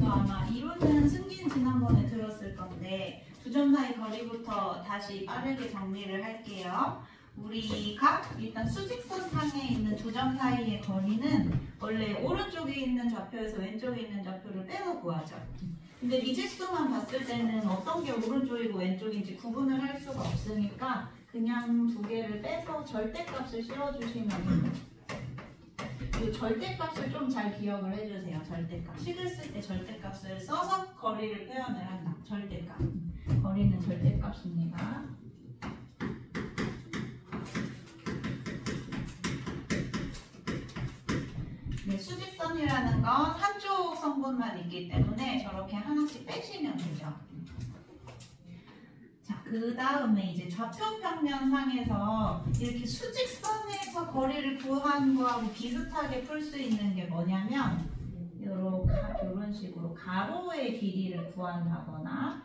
아마 이론은 승진 지난번에 들었을 건데 두 점 사이 거리부터 다시 빠르게 정리를 할게요. 우리 각 일단 수직선 상에 있는 두 점 사이의 거리는 원래 오른쪽에 있는 좌표에서 왼쪽에 있는 좌표를 빼서 구하죠. 근데 미지수만 봤을 때는 어떤 게 오른쪽이고 왼쪽인지 구분을 할 수가 없으니까 그냥 두 개를 빼서 절대값을 씌워주시면 돼요. 이 절대값을 좀 잘 기억을 해주세요. 절대값. 식을 쓸 때 절대값을 써서 거리를 표현을 한다. 절대값. 거리는 절대값입니다. 네, 수직선이라는 건 한쪽 성분만 있기 때문에 저렇게 하나씩 빼시면 되죠. 자, 그 다음에 이제 좌표평면상에서 이렇게 수직선에서 거리를 구하는 거하고 비슷하게 풀 수 있는 게 뭐냐면 이런 식으로 가로의 길이를 구한다거나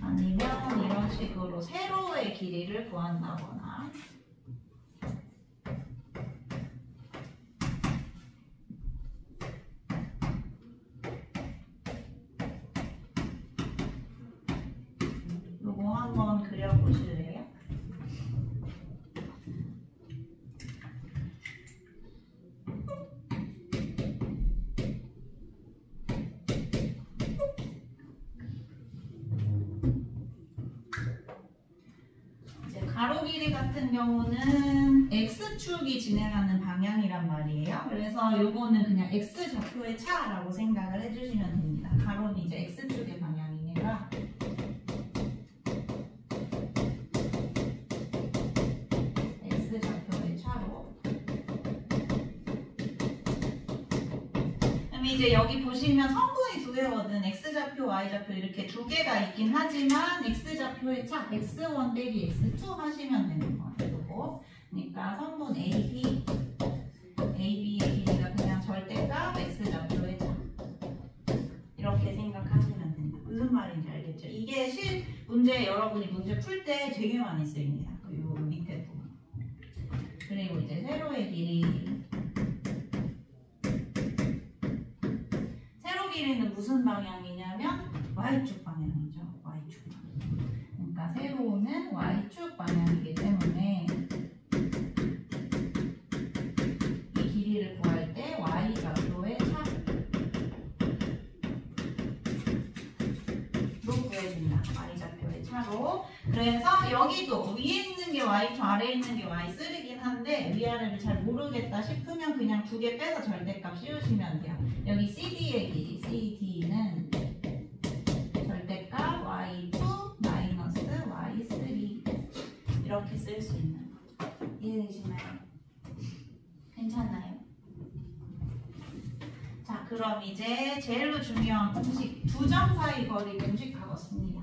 아니면 이런 식으로 세로의 길이를 구한다거나 요거 한번 그려보실래요? 가로 길이 같은 경우는 X축이 진행하는 방향이란 말이에요. 그래서 요거는 그냥 X좌표의 차라고 생각을 해주시면 됩니다. 가로는 이제 X축의 방향이니까 X좌표의 차로. 그럼 이제 여기 보시면 성분이 두 개거든. X좌표, Y좌표 이렇게 두 개가 있긴 하지만 X좌표의 차 X1 빼기 X2 하시면 되는 거예요. 그러니까 성분 AB의 길이가 그냥 절대값 X좌표의 차 이렇게 생각하시면 된다. 무슨 말인지 알겠죠? 이게 문제 여러분이 문제 풀 때 되게 많이 쓰입니다. 이 밑에 부분. 그리고 이제 세로의 길이 길이는 무슨 방향이냐면 Y축 방향이죠. Y축 방향. 그러니까 세로는 Y축 방향이기 때문에 이 길이를 구할 때 Y좌표의 차로 구해준다. Y좌표의 차로. 그래서 여기도 위에 있는 게 Y2, 아래에 있는 게 Y3긴 한데 위아래를 잘 모르겠다 싶으면 그냥 두 개 빼서 절대값 씌우시면 돼요. 여기 CD의 길이, CD는 절대값 Y2 마이너스 Y3 이렇게 쓸 수 있는 거죠. 이해되시나요? 괜찮나요? 자, 그럼 이제 제일로 중요한 공식 두 점 사이 거리 공식 가겠습니다.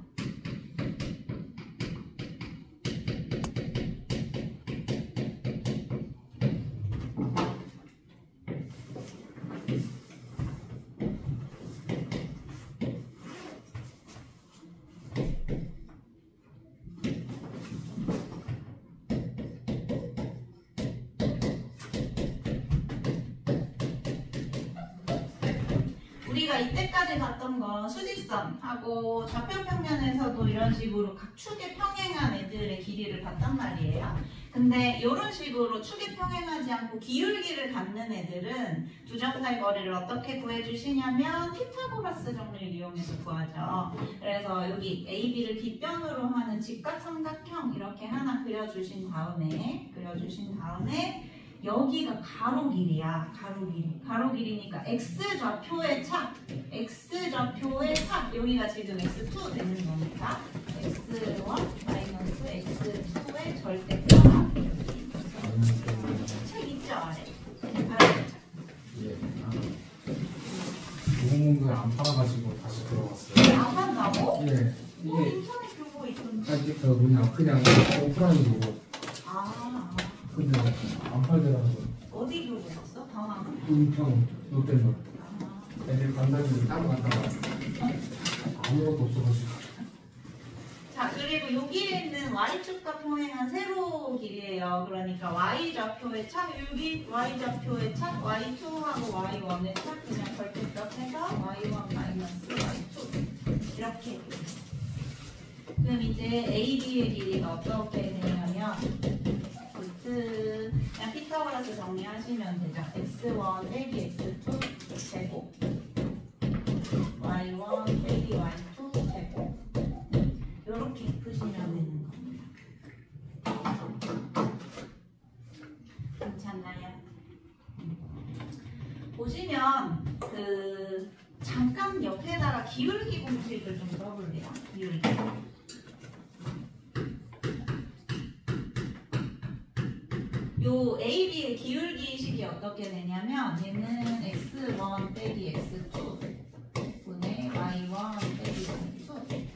우리가 이때까지 봤던 건 수직선하고 좌표평면에서도 이런 식으로 각 축에 평행한 애들의 길이를 봤단 말이에요. 근데 이런 식으로 축에 평행하지 않고 기울기를 갖는 애들은 두 점 사이 거리를 어떻게 구해주시냐면 피타고라스 정리를 이용해서 구하죠. 그래서 여기 AB를 빗변으로 하는 직각삼각형 이렇게 하나 그려주신 다음에 여기가 가로 길이야. 가로 길이니까 x좌표의 차 여기가 지금 x2 되는 거니까 x1 마이너스 x2의 절대값 책 있죠 아래. 공공을 안 팔아가지고 다시 들어갔어요. 안 판다고? 예. 이게 인터넷 교보 있던데. 아직 그냥 오프라인 교보. 근데 안 팔더라고요. 어디 교보 봤어? 방황은? 인평 롯데몰. 애들 간다는데 따로 갔다가 아무것도 없어가지고. 자, 그리고 여기에 있는 y축과 평행한 세로 길이에요. 그러니까 y좌표의 차, 여기 y좌표의 차, y2하고 y1의 차 그냥 절대값 해서 y1 마이너스 y2 이렇게. 그럼 이제 AB의 길이가 어떻게 되냐면 그냥 피타고라스 정리하시면 되죠. x1 빼기 x2 제곱 y1 빼기 y2 제곱 이렇게 푸시면 되는 겁니다. 괜찮나요? 보시면 잠깐 옆에다가 기울기 공식을 좀 써볼래요. 기울기. 요 AB의 기울기식이 어떻게 되냐면 얘는 x1 빼기 x2 분의 y1 빼기 y2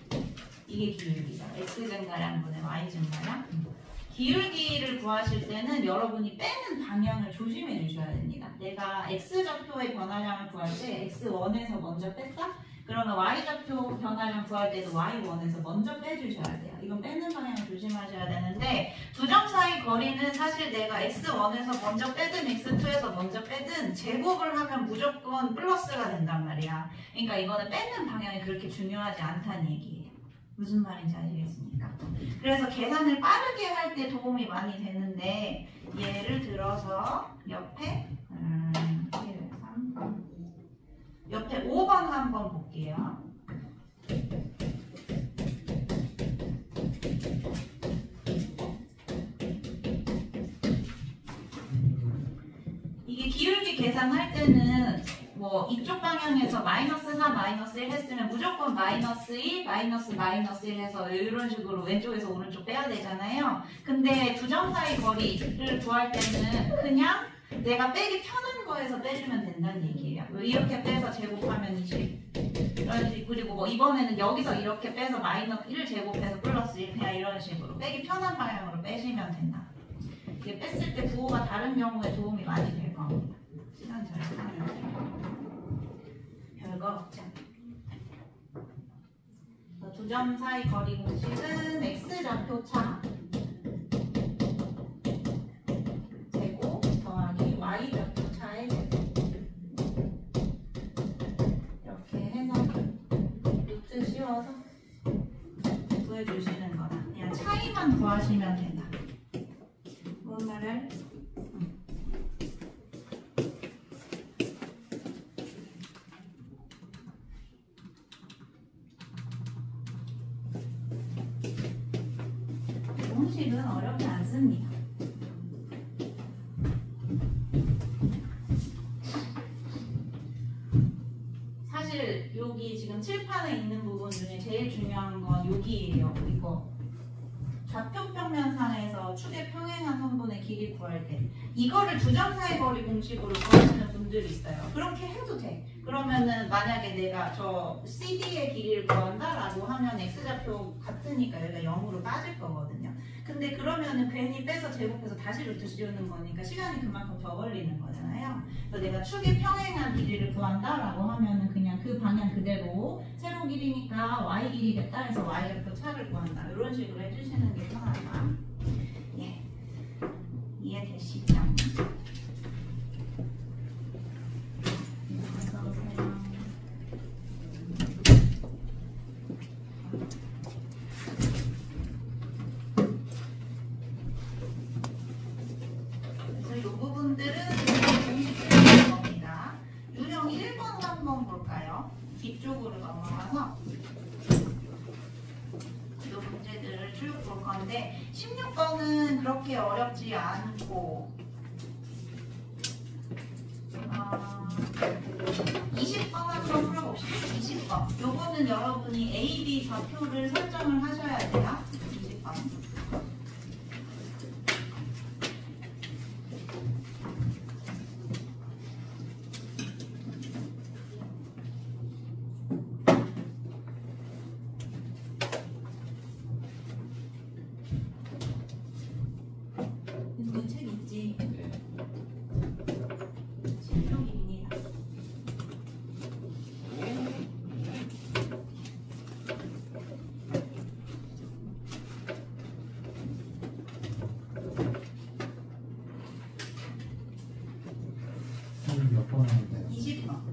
이게 기울기다. x 증가량 분의 y 증가량. 기울기를 구하실 때는 여러분이 빼는 방향을 조심해 주셔야 됩니다. 내가 x좌표의 변화량을 구할 때 x1에서 먼저 뺐다? 그러면 y좌표 변화량 구할 때도 y1에서 먼저 빼주셔야 돼요. 이건 빼는 방향을 조심하셔야 되는데 두 점 사이 거리는 사실 내가 x1에서 먼저 빼든 x2에서 먼저 빼든 제곱을 하면 무조건 플러스가 된단 말이야. 그러니까 이거는 빼는 방향이 그렇게 중요하지 않다는 얘기예요. 무슨 말인지 아시겠습니까? 그래서 계산을 빠르게 할 때 도움이 많이 되는데 예를 들어서 옆에 5번 한번 볼게요. 이게 기울기 계산할 때는 뭐 이쪽 방향에서 마이너스 4, 마이너스 1 했으면 무조건 마이너스 2, 마이너스 1 해서 이런 식으로 왼쪽에서 오른쪽 빼야 되잖아요. 근데 두 점 사이 거리를 구할 때는 그냥 내가 빼기 편한 거에서 빼주면 된다는 얘기예요. 이렇게 빼서 제곱하면 20 그리고 뭐 이번에는 여기서 이렇게 빼서 마이너스 1 제곱해서 플러스 1 그냥 이런 식으로 빼기 편한 방향으로 빼시면 된다. 이게 뺐을 때 부호가 다른 경우에 도움이 많이 될 겁니다. 시간 절약하면 별거 없죠. 두 점 사이 거리 공식은 x좌표 차 제곱 더하기 y좌표 차의 제곱 이렇게 해서 루트 씌워서 구해주시는 거다. 그냥 차이만 구하시면 된다. 뭔 말을? 공식은 어렵지 않습니다. 사실 여기 지금 칠판에 있는 부분 중에 제일 중요한 건 여기예요. 이거 좌표평면상에서 축의 평행한 선분의 길이 구할 때 이거를 두 점 사이 거리 공식으로 구하시는 분들이 있어요. 그렇게 해도 돼. 그러면은 만약에 내가 저 CD의 길이를 구한다라고 하면 x좌표 같으니까 여기가 0으로 빠질 거거든요. 근데 그러면은 괜히 빼서 제곱해서 다시 루트 씌우는 거니까 시간이 그만큼 더 걸리는 거잖아요. 그래서 내가 축의 평행한 길이를 구한다라고 하면은 그냥 그 방향 그대로 세로 길이니까 y 길이겠다 해서 y좌표 차를 구한다. 이런 식으로 해주시는 게 편하다. 예, 이해되시죠? 어서오세요. 요거는 그렇게 어렵지 않고 20번 한번 풀어봅시다. 20번. 요거는 여러분이 A, B 좌표를 설정을 하셔야 돼요. 20번. 이거 책 있지? 네. 16입니다. 오늘 몇 번 하는데요? 20번.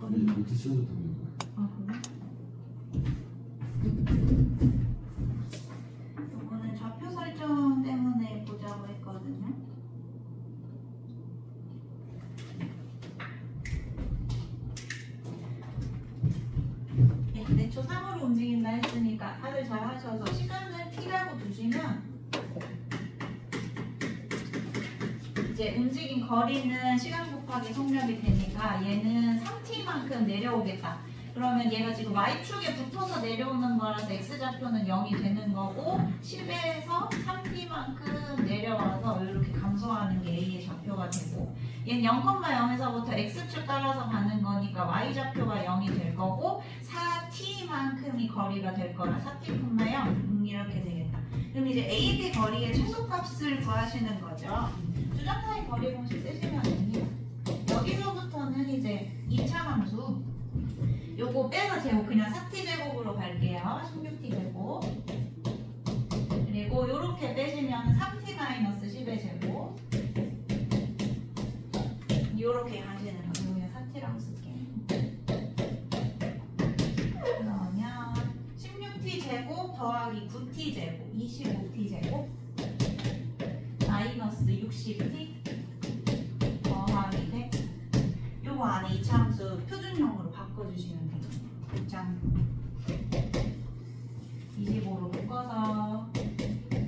노트 씌워도 되는 거예요? 아, 그래? 이거는 좌표 설정 때문에 보자고 했거든요. 네, 내초 3으로 움직인다 했으니까 다들 잘 하셔서 시간을 T라고 두시면 이제 움직인 거리는 시간 곱하기 속력이 되니까 얘는 3t만큼 내려오겠다. 그러면 얘가 지금 y축에 붙어서 내려오는 거라서 x좌표는 0이 되는 거고 10에서 3t만큼 내려와서 이렇게 감소하는 게 a의 좌표가 되고 얘는 0,0에서부터 x축 따라서 가는 거니까 y좌표가 0이 될 거고 4t만큼이 거리가 될 거라 4t,0 이렇게 되겠다. 그럼 이제 a, b 거리의 최소값을 구하시는 거죠. 주점 사이 거리 공식 쓰시면 됩니다. 여기서부터는 이제 2차 함수 요거 빼서 제곱 그냥 4t 제곱으로 갈게요. 16t 제곱. 그리고 요렇게 빼시면 3t 마이너스 10의 제곱. 요렇게 가시는 거. 이거 그냥 4t라고 쓸게요. 그러면 16t 제곱 더하기 9t 제곱 25t 제곱 마이너스 60t 더하기 100. 요거 안에 이차함수 표준형으로 바꿔주시면 돼요. 25로 묶어서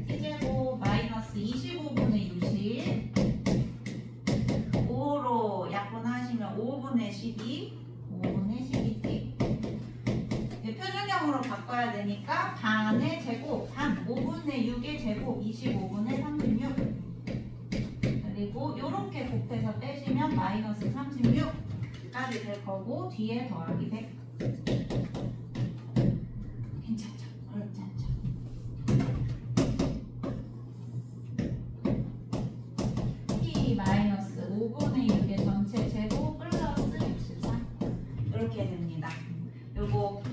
t제곱 마이너스 25분의 60 5로 약분하시면 5분의 12 5분의 12t. 표준형으로 바꿔야 되니까 반의 제곱 반 5분의 6의 제곱 25분의 36. 그리고 요렇게 곱해서 빼시면 마이너스 36까지 될 거고 뒤에 더하기 100. 괜찮죠? 어렵지 않죠? t 마이너스 5분의 6의 전체 제곱 플러스 64 이렇게 됩니다. 요거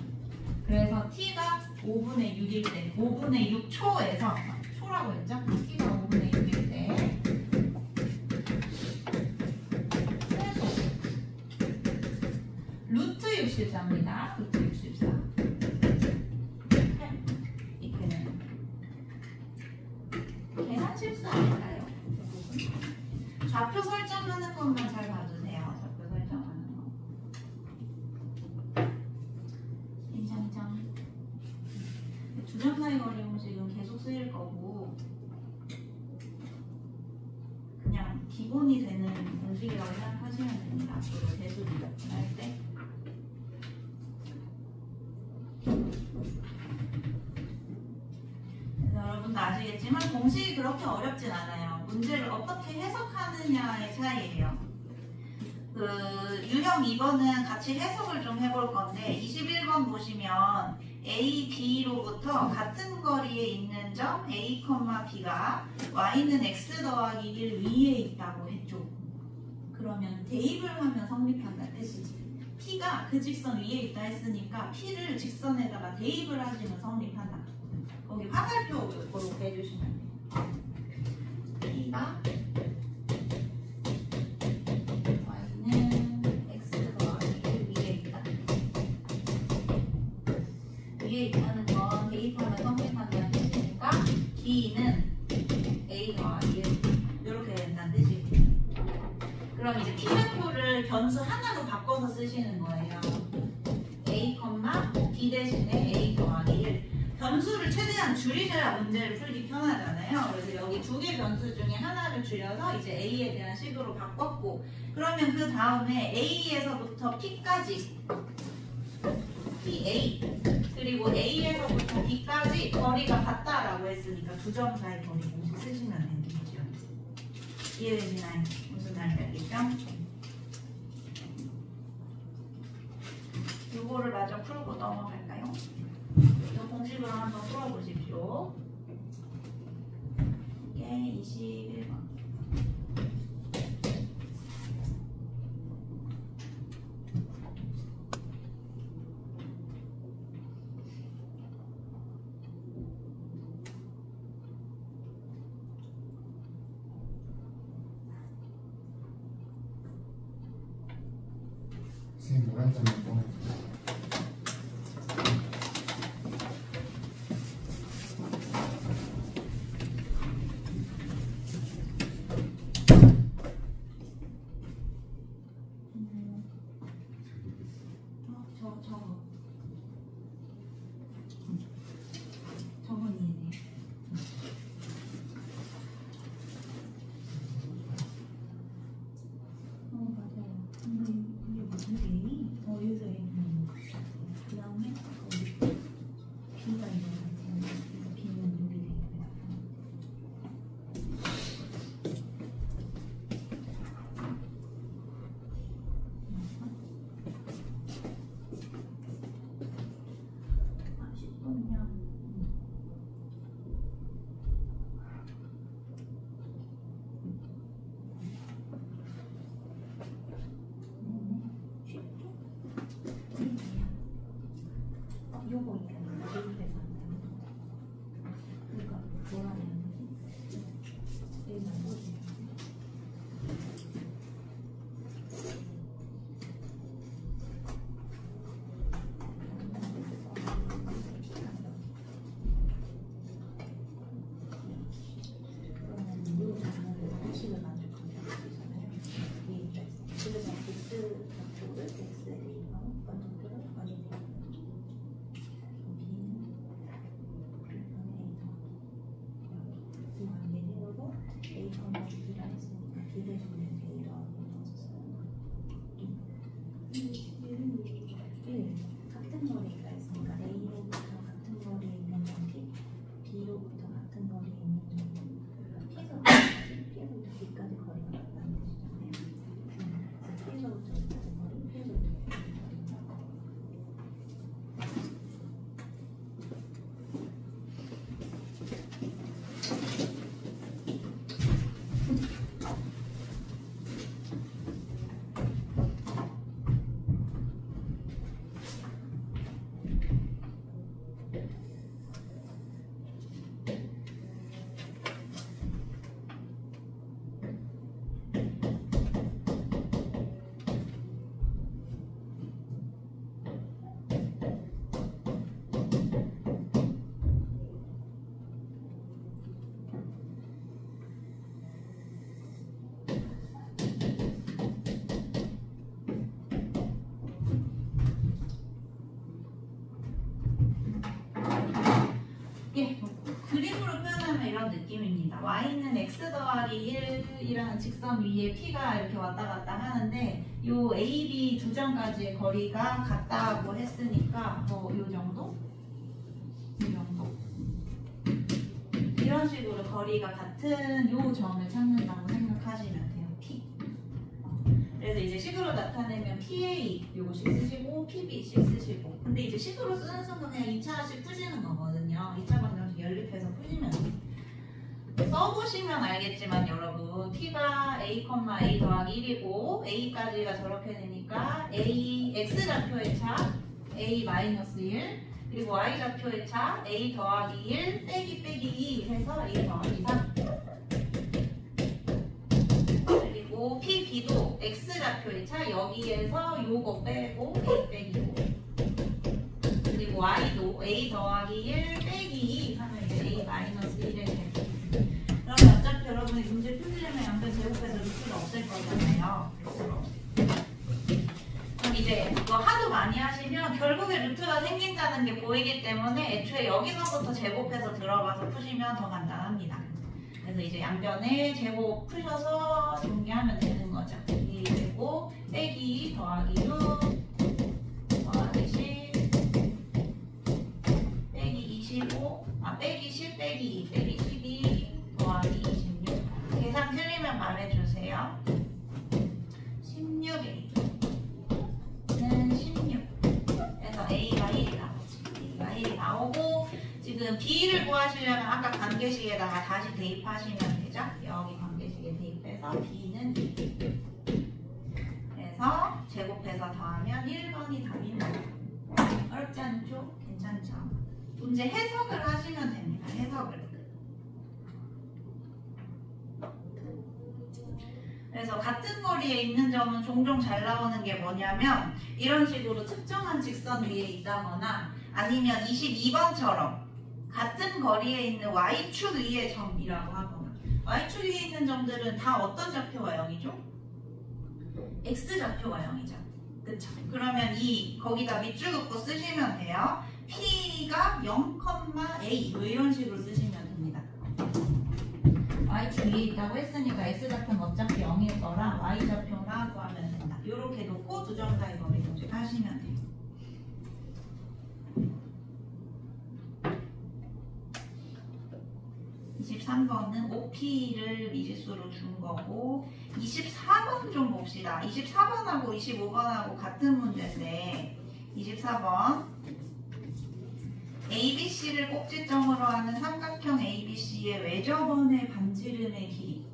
그래서 t가 5분의 6일 때 5분의 6 초에서 초라고 했죠? t가 5분의 6일 때 루트 64입니다. 루트 64 이렇게는 계산 실수 아닐까요? 좌표 설정하는 것만 잘 봐주세요. 좌표 설정하는 거 괜찮죠? 주점 사이 거리 공식은 계속 쓰일 거고 그냥 기본이 되는 공식이라고 생각하시면 됩니다. 앞으로 대수 비교할 때. 그래서 여러분도 아시겠지만 공식이 그렇게 어렵진 않아요. 문제를 어떻게 해석하느냐의 차이예요. 그 유형 2번은 같이 해석을 좀 해볼 건데 21번 보시면 A, B로부터 같은 거리에 있는 점 A, B가 Y는 X 더하기 1 위에 있다고 했죠. 그러면 대입을 하면 성립한다는 뜻이지. P가 그 직선 위에 있다 했으니까 P를 직선에다가 대입을 하시면 성립한다. 거기 화살표 그렇게 해주시면 돼요. P가 Y는 X 더하기 1 위에 있다. 위에 있다는 건 대입하면 성립한다는 뜻이니까 B는 A 더하기 1 이렇게 된다는 뜻이에요. 그럼 이제 P좌표를 변수 하나로 바꿔서 쓰시는 거예요. A, B 대신에 A 더하기 1. 변수를 최대한 줄이셔야 문제를 풀기 편하잖아요. 그래서 여기 두 개 변수 중에 하나를 줄여서 이제 A에 대한 식으로 바꿨고 그러면 그 다음에 A에서부터 P까지 PA 그리고 A에서부터 B까지 거리가 같다라고 했으니까 두 점 사이 거리 공식 쓰시면 되겠죠. 이해되시나요? 무슨 말인지 알겠죠? 요거를 마저 풀고 넘어갈까요? 이 공식으로 한번 풀어보십시오. 이게 21번. 선생님 노란 점을 꺼내주세요. 저분이네. 맞아요. 근데 이게 무슨 게임? 여기서 기대주는 게 이런 같은 거리가 있으니까 A로부터 같은 거리에 있는 점이 B로부터 같은 거리에 있는 점이 P에서부터 B까지 거리가 같다는 것이잖아요. 그래서 P에서부터 B까지 거리, P에서부터 B까지 거리가 그림으로 표현하면 이런 느낌입니다. y는 x 더하기 1이라는 직선 위에 p가 이렇게 왔다 갔다 하는데 요 a, b 두 점까지의 거리가 같다고 했으니까 요 정도? 이 정도? 이런 식으로 거리가 같은 요 점을 찾는다고 생각하시면 돼요. p. 그래서 이제 식으로 나타내면 PA 요거씩 쓰시고 PB씩 쓰시고 근데 이제 식으로 쓰는 순간 그냥 2차씩 푸시는 거거든요. 2차 방정식 연립해서 푸시면 돼요. 써보시면 알겠지만 여러분 P가 A, A 더하기 1이고 A까지가 저렇게 되니까 A, X좌표의 차 A 마이너스 1 그리고 Y좌표의 차 A 더하기 1 빼기 2 해서 A 더하기 3 그리고 PB도 X좌표의 차 여기에서 요거 빼고 A 빼기 5 그리고 Y도 A 더하기 1 빼기 2 하면 이제 A 마이너스 1에 되고 그러면 어차피 여러분이 문제 풀리려면 양변 제곱해서 루트가 없을 거잖아요. 그럼 이제 이거 하도 많이 하시면 결국에 루트가 생긴다는 게 보이기 때문에 애초에 여기서부터 제곱해서 들어가서 푸시면 더 간단합니다. 그래서 이제 양변에 제곱 푸셔서 정리하면 되는 거죠. 2 되고 빼기 2 더하기 6 더하기 10 빼기 25 빼기 10 빼기 2 빼기 12 더하기 26 계산 틀리면 말해주세요. 16이 는 16 그래서 A가 1이 나오지. A가 1이 나오고 지금 B를 구하시려면 아까 관계식에다가 다시 대입하시면 되죠. 여기 관계식에 대입해서 B는 2 그래서 제곱해서 더하면 1번이 답입니다. 어렵지 않죠? 괜찮죠? 문제 해석을 하시면 됩니다. 해석을. 그래서 같은 거리에 있는 점은 종종 잘 나오는 게 뭐냐면 이런 식으로 특정한 직선 위에 있다거나 아니면 22번처럼 같은 거리에 있는 y축 위의 점이라고 하거나 y축 위에 있는 점들은 다 어떤 좌표가 0이죠? x좌표가 0이죠. 그쵸? 그러면 거기다 밑줄 긋고 쓰시면 돼요. P가 0,A 이런 식으로 쓰시면 됩니다. Y축 위에 있다고 했으니까 X좌표는 어차피 0일 거라 Y좌표나 구하면 된다. 이렇게 놓고 두 점 사이 거리 공식하시면 돼요. (23번은) OP를 미지수로 준 거고 24번 좀 봅시다. 24번하고 25번하고 같은 문제인데 24번 ABC를 꼭지점으로 하는 삼각형 ABC의 외접원의 반지름의 길이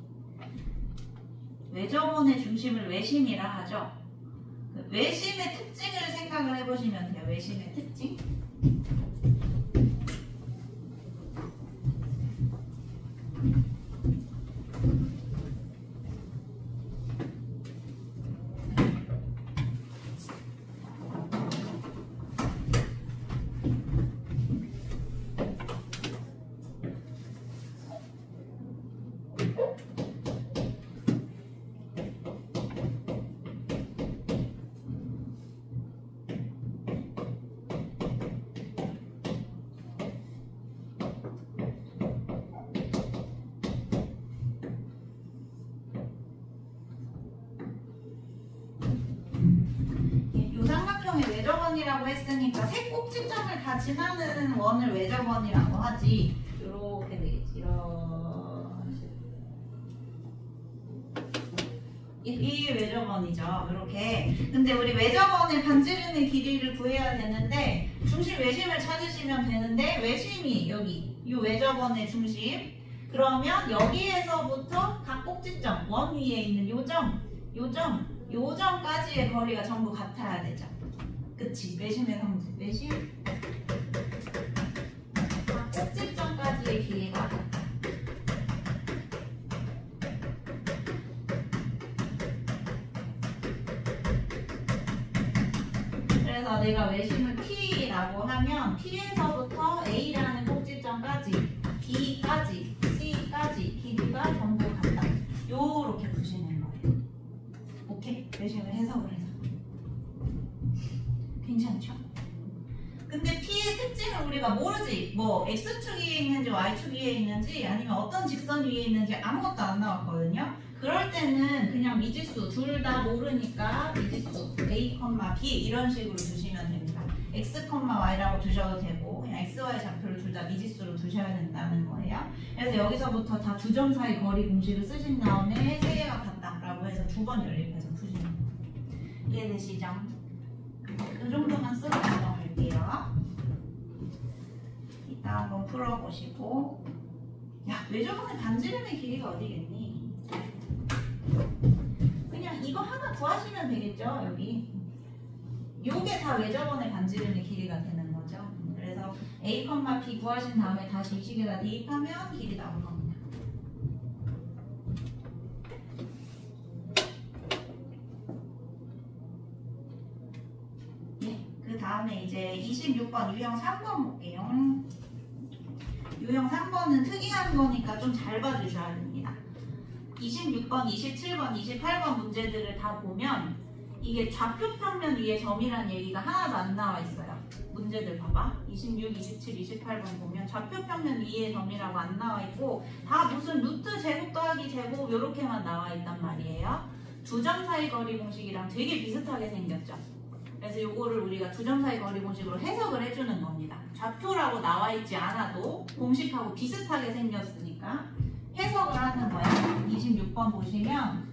외접원의 중심을 외심이라 하죠. 외심의 특징을 생각을 해보시면 돼요. 외심의 특징 이 삼각형의 외접원이라고 했으니까 세 꼭지점을 다 지나는 원을 외접원이라고 하지. 이렇게 되겠지. 이런 식으로. 이 외접원이죠. 이렇게. 근데 우리 외접원의 반지름의 길이를 구해야 되는데 중심 외심을 찾으시면 되는데 외심이 여기 이 외접원의 중심. 그러면 여기에서부터 각 꼭지점 원 위에 있는 요 점까지의 거리가 전부 같아야 되죠. 그치? 외심의 성질. 외심 각 꼭지점까지의 길이가 같다. 그래서 내가 외심을 T라고 하면 T에서부터 A라는 꼭지점까지 B까지 C까지 길이가 전부 같다. 요렇게 푸시는 거예요. 오케이? 외심을 해석을 해서. 괜찮죠? 근데 P의 특징을 우리가 모르지. 뭐 X축 위에 있는지 Y축 위에 있는지 아니면 어떤 직선 위에 있는지 아무것도 안 나왔거든요. 그럴 때는 그냥 미지수 둘 다 모르니까 미지수 A, B 이런 식으로 두시면 됩니다. X, Y라고 두셔도 되고 그냥 X, Y 좌표를 둘 다 미지수로 두셔야 된다는 거예요. 그래서 여기서부터 다 두 점 사이 거리 공식을 쓰신 다음에 세 개가 같다라고 해서 두 번 연립해서 푸시면 돼요. 이해되시죠? 이 정도만 쓰고 넘어갈게요. 이따 한번 풀어보시고 야, 외접원의 반지름의 길이가 어디겠니? 그냥 이거 하나 구하시면 되겠죠, 여기. 요게 다 외접원의 반지름의 길이가 되는 거죠. 그래서 A, B 구하신 다음에 다시 이 식에다 대입하면 길이 나올 겁니다. 예, 그 다음에 이제 26번 유형 3번 볼게요. 유형 3번은 특이한 거니까 좀 잘 봐주셔야 됩니다. 26번, 27번, 28번 문제들을 다 보면 이게 좌표평면 위에 점이란 얘기가 하나도 안 나와 있어요. 문제들 봐봐. 26, 27, 28번 보면 좌표평면 위에 점이라고 안 나와 있고 다 무슨 루트 제곱 더하기 제곱 이렇게만 나와 있단 말이에요. 두 점 사이 거리 공식이랑 되게 비슷하게 생겼죠. 그래서 이거를 우리가 두 점 사이 거리 공식으로 해석을 해주는 겁니다. 좌표라고 나와 있지 않아도 공식하고 비슷하게 생겼으니까 해석을 하는 거예요. 26번 보시면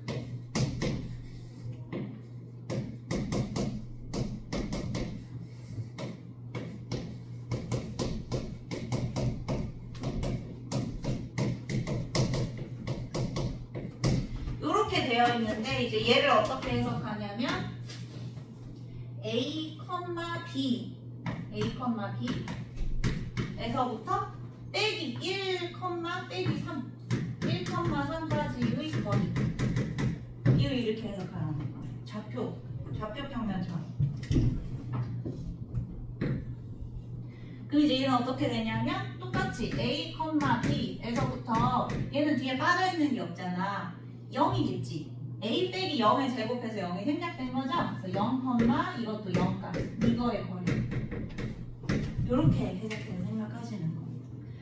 이렇게 되어 있는데 이제 얘를 어떻게 해석하냐면 A, B 에서부터 빼기 1, 빼기 3 1,3까지의 거리 이걸 이렇게 해석하는 거예요. 좌표 평면점. 그럼 이제 얘는 어떻게 되냐면 똑같이 A, B에서부터 얘는 뒤에 빠져있는 게 없잖아. 0이겠지. A 빼기 0의 제곱해서 0이 생략된 거죠? 그래서 0, 이것도 0값. 이거의 거리. 이렇게 해석해서 생각하시는 거예요.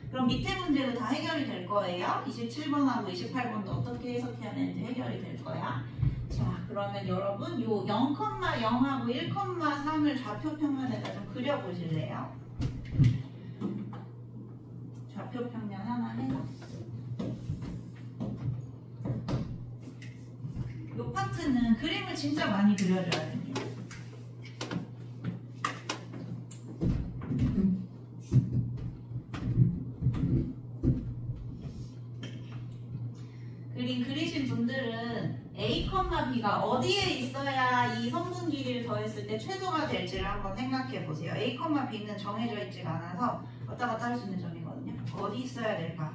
그럼 밑에 문제도 다 해결이 될 거예요. 27번하고 28번도 어떻게 해석해야 되는지 해결이 될 거야. 자, 그러면 여러분 요 0,0하고 1,3을 좌표 평면에다 좀 그려보실래요? 좌표 평면 하나 해서 요 파트는 그림을 진짜 많이 그려줘야 됩니다. 그림 그리신 분들은 A, B가 어디에 있어야 이 선분 길이를 더했을 때 최소가 될지를 한번 생각해 보세요. A, B는 정해져 있지가 않아서 왔다 갔다 할 수 있는 점이거든요. 어디 있어야 될까?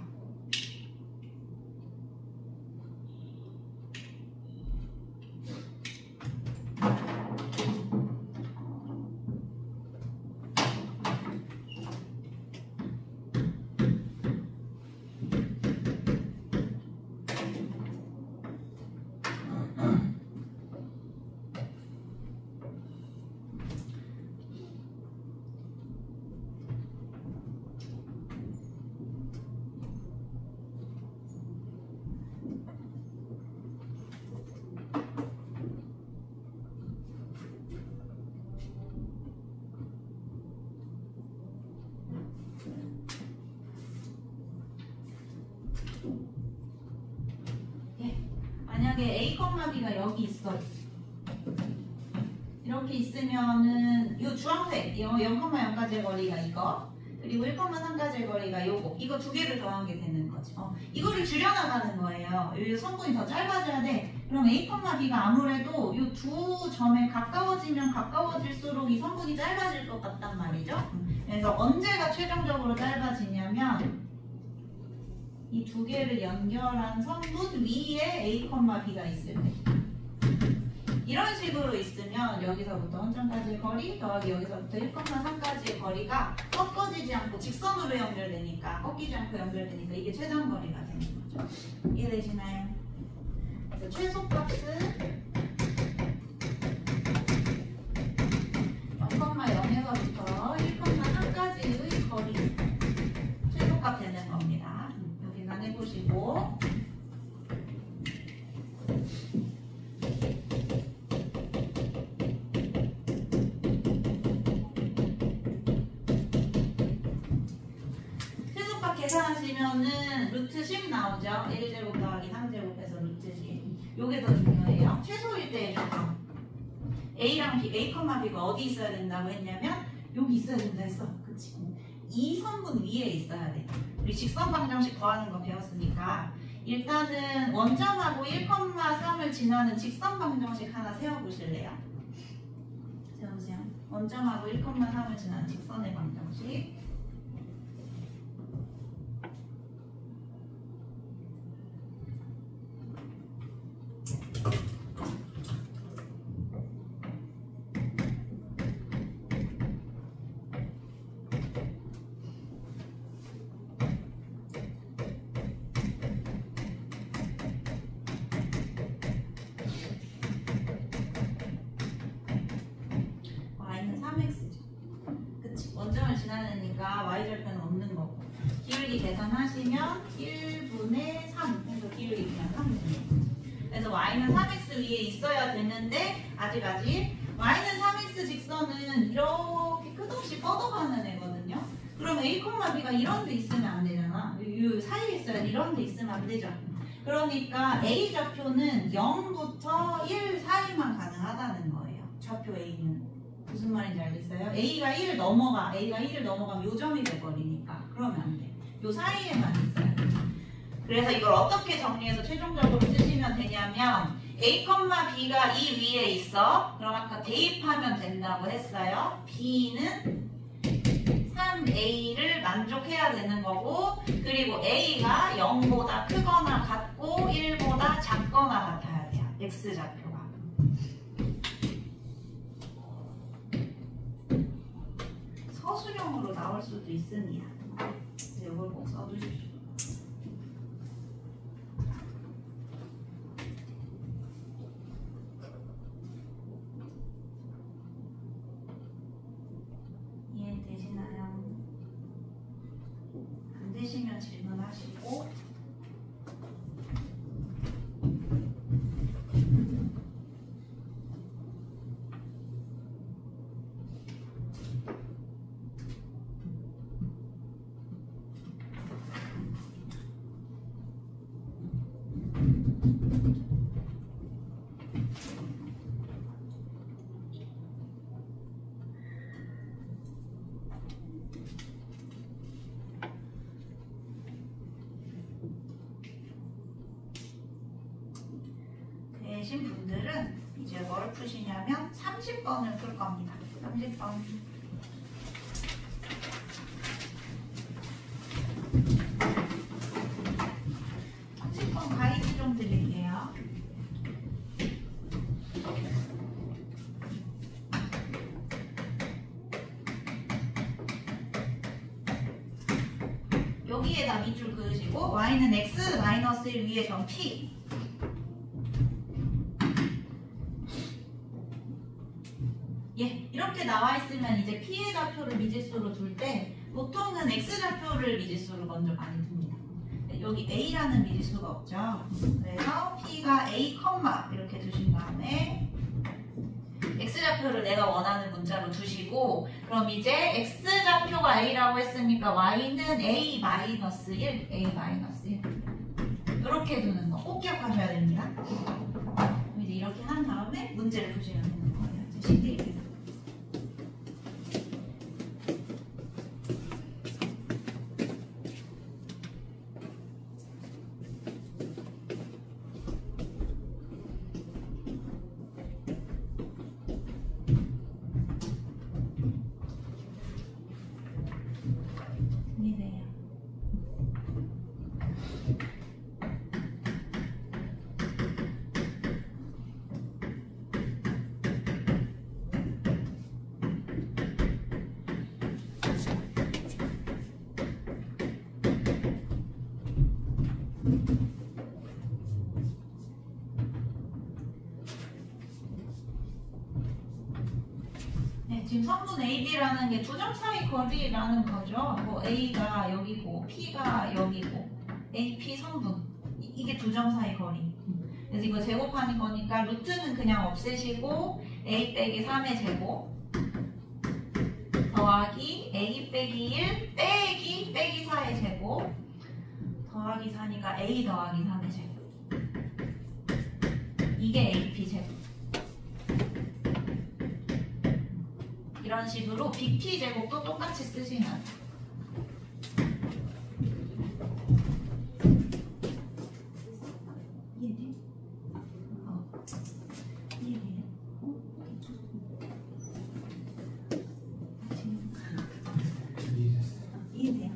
A, B가 여기 있어. 이렇게 있으면은 이 주황색 0,0까지의 거리가 이거, 그리고 1,3까지의 거리가 요거. 이거 두 개를 더한 게 되는 거죠. 이거를 줄여나가는 거예요. 이 성분이 더 짧아져야 돼. 그럼 A, B가 아무래도 이 두 점에 가까워지면 가까워질수록 이 성분이 짧아질 것 같단 말이죠. 그래서 언제가 최종적으로 짧아지냐면 이 두 개를 연결한 성분 위에 A, B가 있을 때. 이런 식으로 있으면 여기서부터 원점까지의 거리 더하기 여기서부터 1,3까지의 거리가 꺾어지지 않고 직선으로 연결되니까, 꺾이지 않고 연결되니까 이게 최단거리가 되는 거죠. 이해되시나요? 그래서 최소값은 0,0에서부터 1,3까지의 거리 최소값 되는 겁니다. 여기가 내보시고, 계산하시면은 루트 10 나오죠? 1제곱 더하기 3제곱해서 루트 10. 요게 더 중요해요. 최소일 때의 조건. A랑 B, A, B가 어디 있어야 된다고 했냐면 여기 있어야 된다 했어. 그치? 이 선분 위에 있어야 돼. 우리 직선 방정식 구하는 거 배웠으니까 일단은 원점하고 1,3을 지나는 직선 방정식 하나 세워보실래요? 세우세요. 원점하고 1,3을 지나는 직선의 방정식. y는 3x죠. 그치? 원점을 지나니까 y절편은 없는 거고. 기울기 계산하시면 1분의 3 해서 기울기 그냥 3 되는 거죠. 그래서 y는 3x 위에 있어야 되는데 아직 y는 3x 직선은 이렇게 끝없이 뻗어가는 애거든요. 그럼 A, B가 이런 데 있으면 안 되잖아. 이 사이에 있어야 이런 데 있으면 안 되죠. 그러니까 A 좌표는 0부터 1 사이만 가능하다는 거예요. 좌표 A는. 무슨 말인지 알겠어요? A가 1을 넘어가면 요 점이 돼버리니까 그러면 안 돼. 요 사이에만 있어야 돼. 그래서 이걸 어떻게 정리해서 최종적으로 쓰시면 되냐면 A, B가 이 위에 있어. 그럼 아까 대입하면 된다고 했어요. B는 3A를 만족해야 되는 거고, 그리고 A가 0보다 크거나 같고 1보다 작거나 같아야 돼요. X좌표가. 서술형으로 나올 수도 있습니다. 이걸 꼭 써두십시오. 이해되시나요? 안 되시면 질문하시고. 되신 분들은 이제 뭘 푸시냐면 30번을 풀 겁니다. 30번. 가이드 좀 드릴게요. 여기에다 밑줄 그으시고 y는 x 마이너스 1 위에 점 p. 예, 이렇게 나와 있으면 이제 p의 좌표를 미지수로 둘 때 보통은 x 좌표를 미지수로 먼저 많이 둡니다. 여기 a라는 미지수가 없죠. 그래서 p가 a, 이렇게 두신 다음에 x좌표를 내가 원하는 문자로 두시고, 그럼 이제 x좌표가 a라고 했으니까 y는 a-1, a-1 이렇게 두는 거 꼭 기억하셔야 됩니다. 문제를 보시면 되는 거예요. 이제 쉽게 얘기해서. 이해돼요? 네, 지금 성분 AB라는 게 두 점 사이 거리라는 거죠. 뭐 A가 여기고 P가 여기고 AP 성분 이게 두 점 사이 거리. 그래서 이거 제곱하는 거니까 루트는 그냥 없애시고 A 빼기 3의 제곱 더하기 A 빼기 1 빼기 빼기 4의 제곱 더하기 4니까 A 더하기 3의 제곱 이게 AP 제곱. 이런 식으로 BP 제곱도 똑같이 쓰시면 이해돼요? 이해돼요? 이해돼요?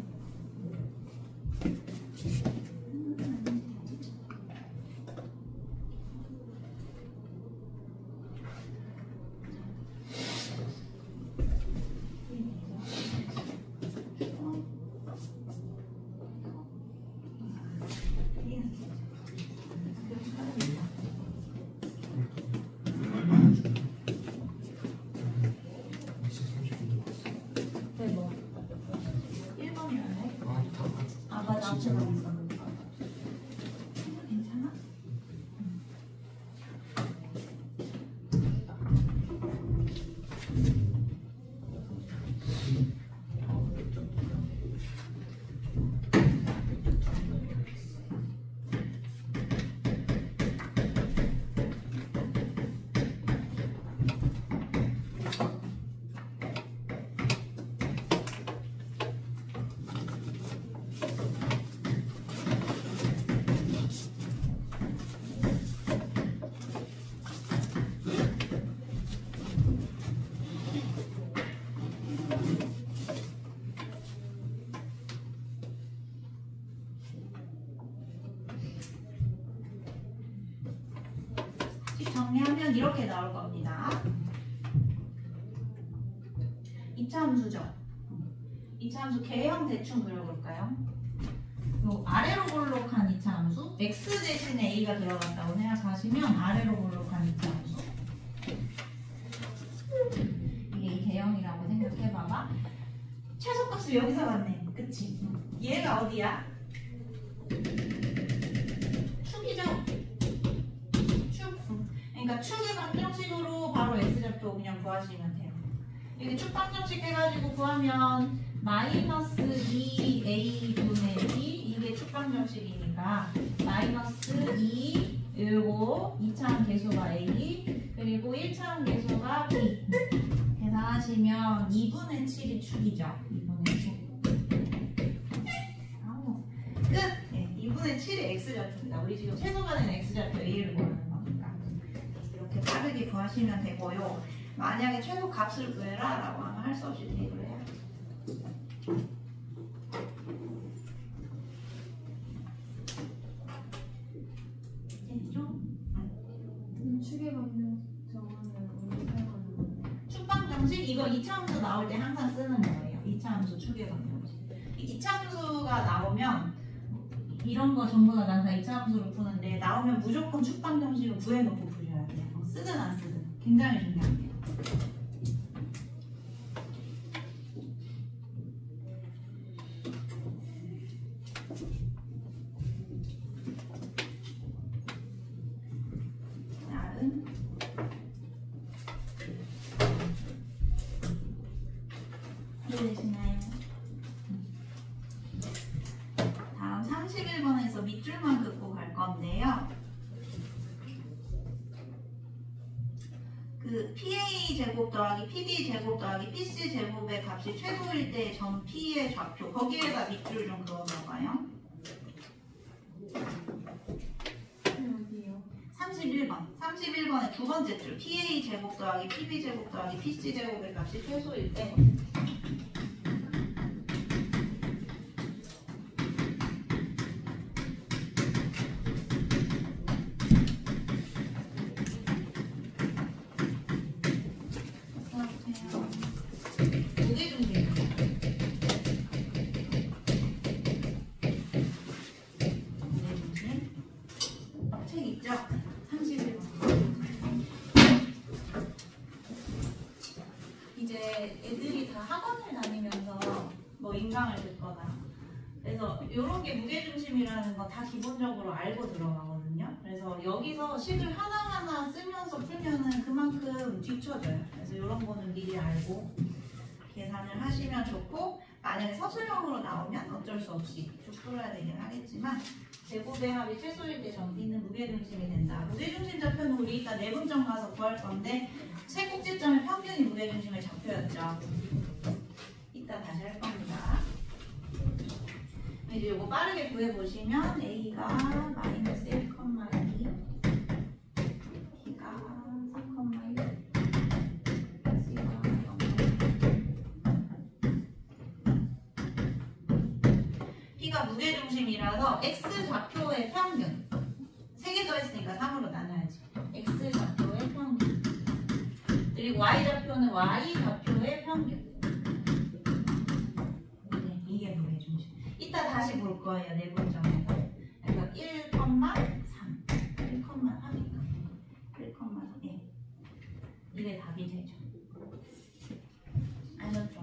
네, 뭐 1번이었네? 아 맞아 앞에 나왔어. 괜찮아? 정리하면 이렇게 나올 겁니다. 2차 함수죠. 2차 함수 개형 대충 그려볼까요? 요 아래로 볼록한 2차 함수 x 대신에 a가 들어갔다고 생각하시면 아래로 볼록한 2차 함수 이게 이 개형이라고 생각해봐봐. 최소값을 여기서 봤네. 그치? 얘가 어디야? 축이죠? 그러니까 축의 방정식으로 바로 x좌표 그냥 구하시면 돼요. 이게 축 방정식 해가지고 구하면 마이너스 2a분의 b 이게 축 방정식이니까 마이너스 2 요거 2차함 계수가 a 그리고 1차함 계수가 b 계산하시면 2분의 7이 축이죠. 2분의 7 끝! 네, 2분의 7이 x좌표입니다. 우리 지금 최소가 되는 x좌표 a를 구하는 거니까 이렇게 빠르게 구하시면 되고요. 만약에 최소 값을 구해라 라고 하면 할 수 없이 대입을 해야 돼요. 됐죠? 축의 방정 정하는 오늘 사용하는 건데. 축방정식 이거 2차 함수 나올 때 항상 쓰는 거예요. 2차 함수 축의 방정식. 2차 함수가 나오면 이런 거 전부 다 난 다 2차 함수로 푸는데 나오면 무조건 축방정식을 구해놓고 푸셔야 돼요. 쓰든 안 쓰든 굉장히 중요해요. 다음 이해되시나요? 다음 31번에서 밑줄만 긋고 갈 건데요. 그 PA 제곱 더하기 PD 제곱 더하기 PC 제곱의 값이 최소일 때 점 P의 좌표 거기에다 밑줄 좀 그어봐봐요. 31번의 두 번째 줄 PA 제곱 더하기 PB 제곱 더하기 PC 제곱의 값이 최소일 때 애들이 다 학원을 다니면서 뭐 인강을 듣거나 그래서 이런 게 무게중심이라는 거 다 기본적으로 알고 들어가거든요. 그래서 여기서 식을 하나하나 쓰면서 풀면은 그만큼 뒤쳐져요. 그래서 이런 거는 미리 알고 계산을 하시면 좋고 만약에 서술형으로 나오면 어쩔 수 없이 쭉 풀어야 되긴 하겠지만 제곱의 합이 최소일 때 점P는 무게중심이 된다. 무게중심 좌표는 우리 이따 내분점 가서 구할 건데 세 꼭지점의 평균이 무게중심의 좌표였죠. 이따 다시 할 겁니다. 이제 이거 빠르게 구해보시면 A가 마이너스 1,2 B가 4,1 C가 0 B가 무게중심이라서 X 좌표의 평균 3개 더했으니까 3으로 나눠야지. X 좌표의 평균 그리고 Y 좌표는 Y 좌표의 평균. 네, 이게 무게중심. 이따 다시 볼 거예요. 내분점에서. 그래서 1,3 1,3이니까 1,3 이게 답이 되죠. 알았죠?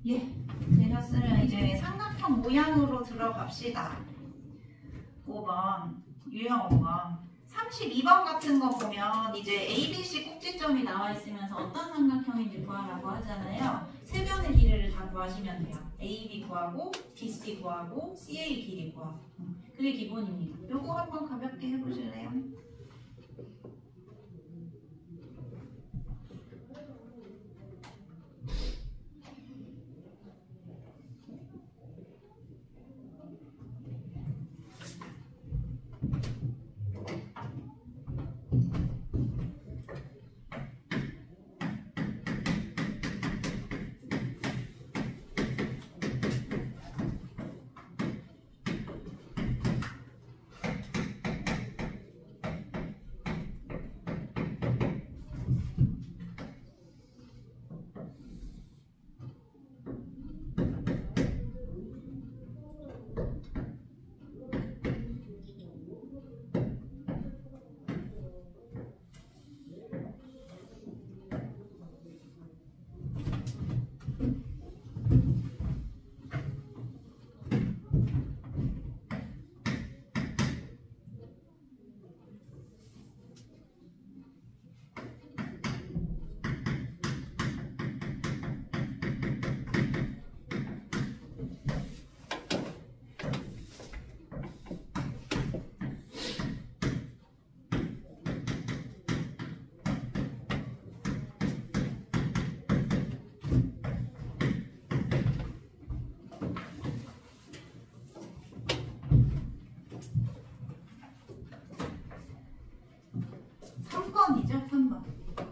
예, 되셨으면 이제 삼각형 모양으로 들어갑시다. 5번, 유형 5번. 32번 같은 거 보면 이제 ABC 꼭지점이 나와 있으면서 어떤 삼각형인지 구하라고 하잖아요. 세 변의 길이를 다 구하시면 돼요. AB 구하고, BC 구하고, CA 길이 구하고. 그게 기본입니다. 요거 한번 가볍게 해보실래요?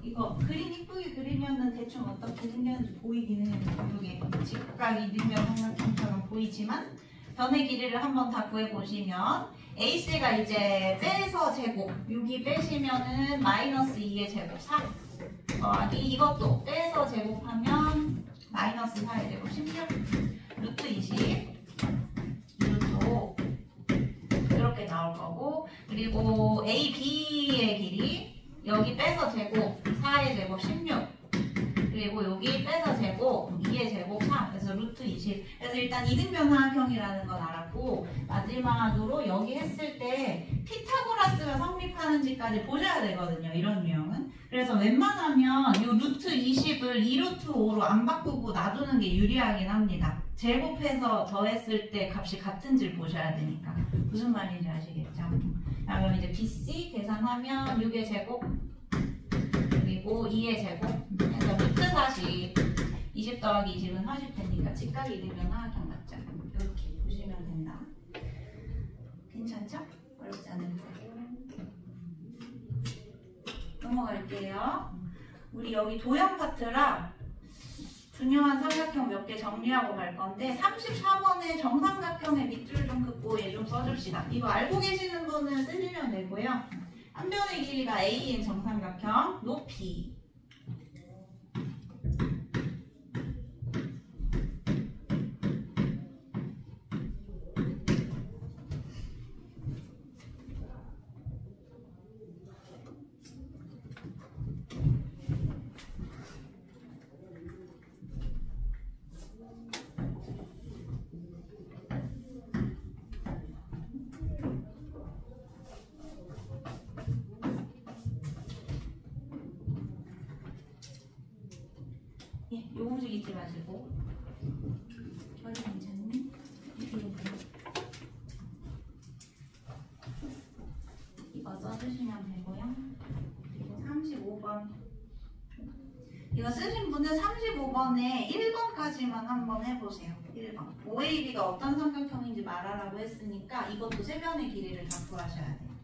이거 그림 이쁘게 그리면은 대충 어떻게 생겼는지 보이기는 해요. 이게 직각이 늘면 삼각형처럼 보이지만 변의 길이를 한번 다 구해보시면 AC가 이제 빼서 제곱 여기 빼시면은 마이너스 2의 제곱 4 더하기 이것도 빼서 제곱하면 마이너스 4의 제곱 16 루트 20 루트 5 이렇게 나올 거고 그리고 AB의 길이 여기 빼서 제곱 4의 제곱 16 그리고 여기 빼서 제곱 2의 제곱 4 그래서 루트 20 그래서 일단 일단 이등변화학형이라는 건 알았고 마지막으로 여기 했을 때 피타고라스가 성립하는지까지 보셔야 되거든요. 이런 유형은. 그래서 웬만하면 이 루트 20을 2루트 5로 안 바꾸고 놔두는 게 유리하긴 합니다. 제곱해서 더했을 때 값이 같은지를 보셔야 되니까. 무슨 말인지 아시겠죠? 자, 그럼 이제 BC 계산하면 6의 제곱 그리고 2의 제곱 해서 루트 40 20 더하기 20은 40되니까 직각이 되면 하악형 맞죠? 이렇게 보시면 된다. 괜찮죠? 어렵지 않은 거. 넘어갈게요. 우리 여기 도형 파트라 중요한 삼각형 몇 개 정리하고 갈 건데 34번에 정삼각형의 밑줄 좀 긋고 얘 좀 써줍시다. 이거 알고 계시는 분은 쓰시면 되고요. 한 변의 길이가 A인 정삼각형 높이 요 공식 잊지 마시고 저리 괜찮니? 이거 써주시면 되고요. 그리고 35번 이거 쓰신 분은 35번에 1번까지만 한번 해보세요. 1번 OAB가 어떤 삼각형인지 말하라고 했으니까 이것도 세 변의 길이를 다 구하셔야 돼요.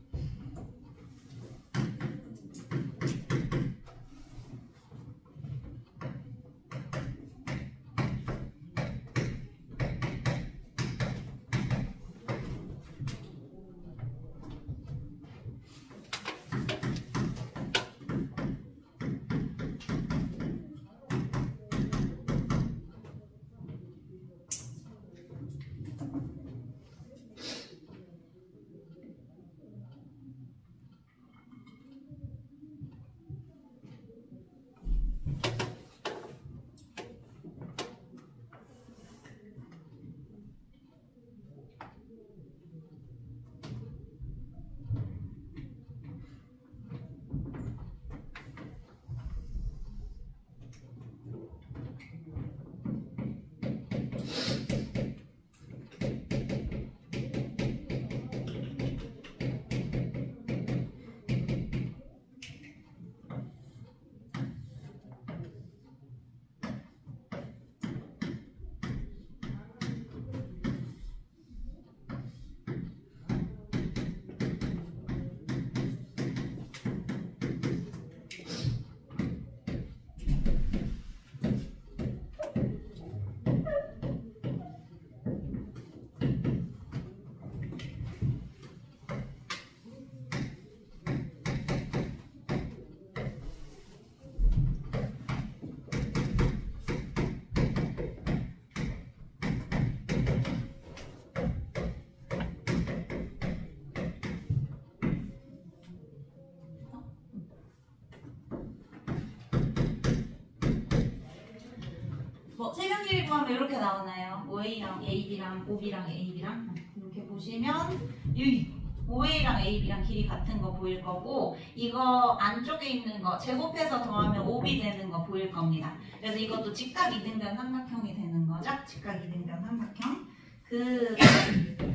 세변 길이 구하면 이렇게 나오나요? OA랑 AB랑 OB랑 AB랑 이렇게 보시면 이 OA랑 AB랑 길이 같은 거 보일 거고 이거 안쪽에 있는 거 제곱해서 더하면 OB 되는 거 보일 겁니다. 그래서 이것도 직각 이등변 삼각형이 되는 거죠. 직각 이등변 삼각형. 그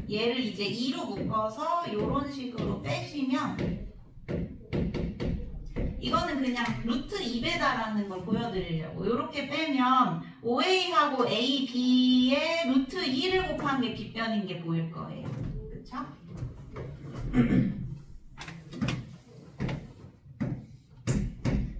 얘를 이제 2로 묶어서 이런 식으로 빼시면 이거는 그냥 루트 2배다라는 걸 보여드리려고 이렇게 빼면 OA하고 AB의 루트 2를 곱한 게 빗변인 게 보일 거예요. 그쵸?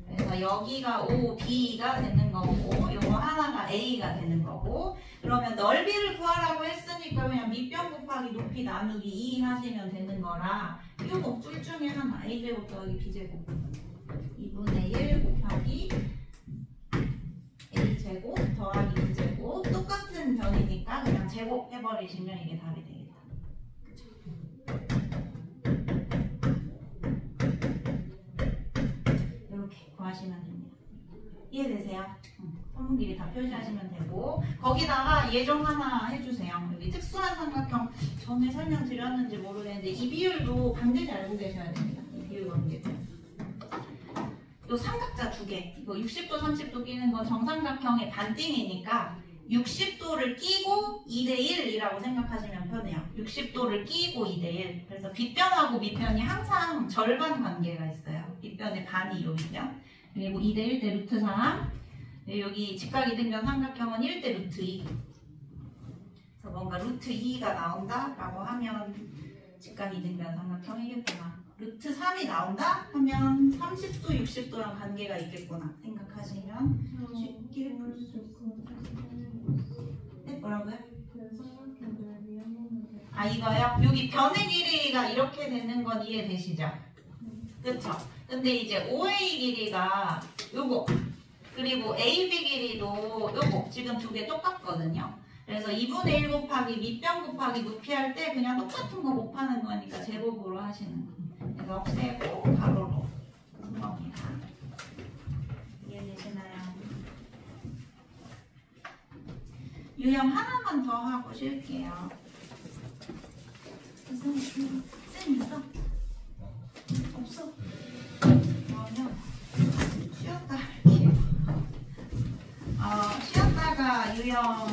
그래서 여기가 OB가 되는 거고 요거 하나가 A가 되는 거고 그러면 넓이를 구하라고 했으니까 그냥 밑변 곱하기 높이 나누기 2 하시면 되는 거라 이 목줄 중에 하나 A제곱 더하기 B제곱 2분의 1 곱하기 A제곱 더하기 B제곱 똑같은 변이니까 그냥 제곱 해버리시면 이게 답이 되겠다. 이렇게 구하시면 됩니다. 이해되세요? 선분 길이 다 표시하시면 되고 거기다가 예정 하나 해주세요. 여기 특수한 삼각형 전에 설명드렸는지 모르겠는데 이 비율도 반드시 알고 계셔야 됩니다. 이 비율 관계도. 요 삼각자 두 개, 이거 60도, 30도 끼는 건 정삼각형의 반띵이니까 60도를 끼고 2대1이라고 생각하시면 편해요. 60도를 끼고 2대1. 그래서 빗변하고 밑변이 항상 절반 관계가 있어요. 밑변의 반이 요 밑변. 그리고 2대1 대 루트 3. 여기 직각이등변 삼각형은 1대 루트 2. 그래서 뭔가 루트 2가 나온다라고 하면 직각이등변 삼각형이겠구나. 루트 3이 나온다 하면 30도, 60도랑 관계가 있겠구나 생각하시면 쉽게 풀 수 있고. 네, 뭐라고요? 아, 이거요? 여기 변의 길이가 이렇게 되는 건 이해되시죠? 그쵸? 근데 이제 OA 길이가 요거 그리고 AB 길이도 요거 지금 두 개 똑같거든요. 그래서 2분의 1 곱하기 밑변 곱하기 높이 할 때 그냥 똑같은 거 곱하는 거니까 제곱으로 하시는 거예요. 그래서 없애고 가로로 한 겁니다. 이해되시나요? 유형 하나만 더 하고 쉴게요. 쌤 있어? 없어? 그러면 쉬었다 할게요. 쉬었다가 유형